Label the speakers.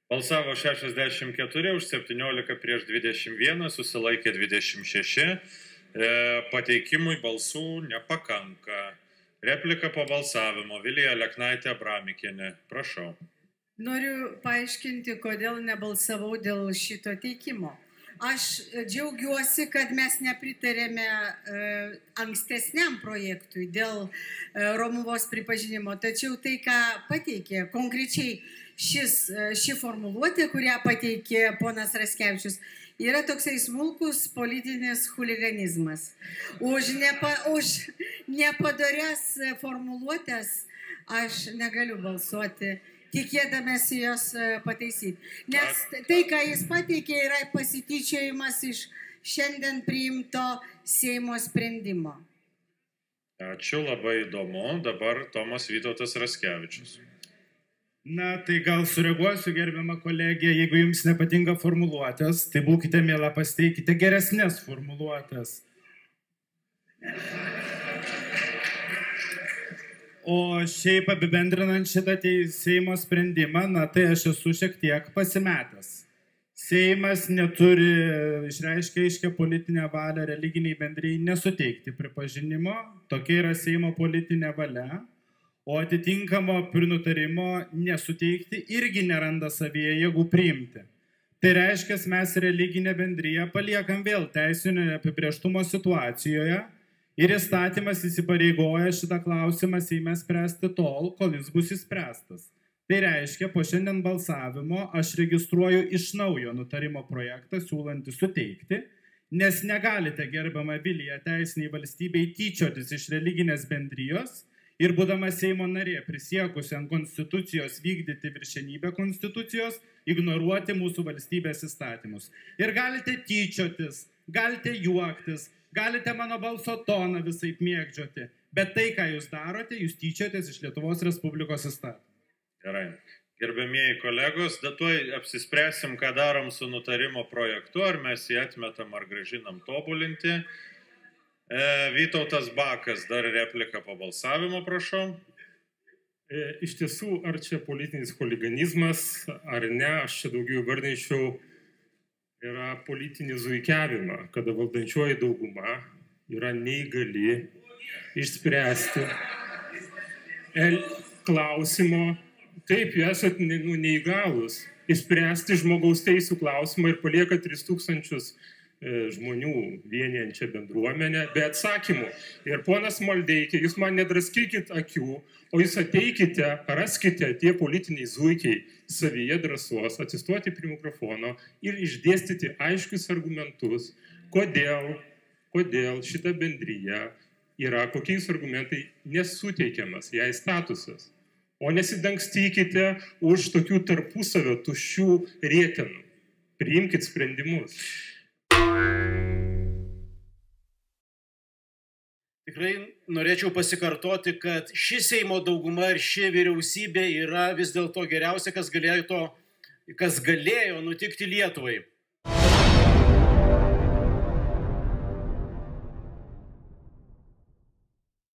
Speaker 1: Balsavo 64, už 17 prieš 21, susilaikė 26. Pateikimui balsų nepakanka. Replika po balsavimo. Vilija Aleknaitė Abramikienė. Prašau.
Speaker 2: Noriu paaiškinti, kodėl nebalsavau dėl šito teikimo. Aš džiaugiuosi, kad mes nepritarėme ankstesniam projektui dėl Romuvos pripažinimo, tačiau tai, ką pateikė konkrečiai ši formuluotė, kurią pateikė ponas Raskevičius, yra toksai smulkus politinis huliganizmas. Už nepadorias formuluotės aš negaliu balsuoti, tikėdamėsi jos pataisyti. Nes tai, ką jis pateikė, yra pasityčiojimas iš šiandien priimto Seimo sprendimo.
Speaker 1: Ačiū, labai įdomu. Dabar Tomas Vytautas Raskevičius.
Speaker 3: Na, tai gal sureaguosiu, gerbiama kolegė, jeigu jums nepatinka formuluotės, tai būkite miela, pasteikite geresnės formuluotės. O šiaip apibendrinant šitą Seimo sprendimą, na, tai aš esu šiek tiek pasimetęs. Seimas neturi išreiškę aiškę politinę valią religiniai bendrijai nesuteikti pripažinimo, tokia yra Seimo politinė valia, o atitinkamo prinutarimo nesuteikti irgi neranda savyje jėgų priimti. Tai reiškia, mes religinę bendriją paliekam vėl teisinio apibrėžtumo situacijoje ir įstatymas įsipareigoja šitą klausimą Seime spręsti tol, kol jis bus įspręstas. Tai reiškia, po šiandien balsavimo aš registruoju iš naujo nutarimo projektą, siūlantį suteikti, nes negalite, gerbiama Vilija, teisiniai valstybei tyčiotis iš religinės bendrijos ir būdama Seimo narė prisiekusi ant konstitucijos vykdyti viršenybę konstitucijos, ignoruoti mūsų valstybės įstatymus. Ir galite tyčiotis, galite juoktis, galite mano balso toną visaip mėgdžioti, bet tai, ką jūs darote, jūs tyčiotės iš Lietuvos Respublikos įstatymų.
Speaker 1: Gerai. Gerbėmieji kolegos, tuoj apsispręsim, ką darom su nutarimo projektu, ar mes jį atmetam, ar grąžinam tobulinti. Vytautas Bakas, dar replika po balsavimo, prašau.
Speaker 4: Iš tiesų, ar čia politinis huliganizmas, ar ne, aš čia daugiau vardinčiau, yra politinį zuikiavimą, kada valdančioji dauguma yra neįgali išspręsti klausimo. Taip, jūs esate neįgalus išspręsti žmogaus teisų klausimą ir palieka 3000 žmonių vienijančią bendruomenę be atsakymų. Ir ponas Maldeikis, jūs man nedraskykit akių, o jūs ateikite, raskite tie politiniai zuikiai savyje drąsos, atsistoti prie mikrofono ir išdėstyti aiškius argumentus, kodėl šita bendryja yra, kokiais argumentai nesuteikiamas jai statusas. O nesidangstykite už tokių tarpusavio tuščių rietenų. Priimkit sprendimus.
Speaker 5: Tikrai norėčiau pasikartoti, kad ši Seimo dauguma ir ši vyriausybė yra vis dėlto geriausia, kas galėjo nutikti Lietuvai.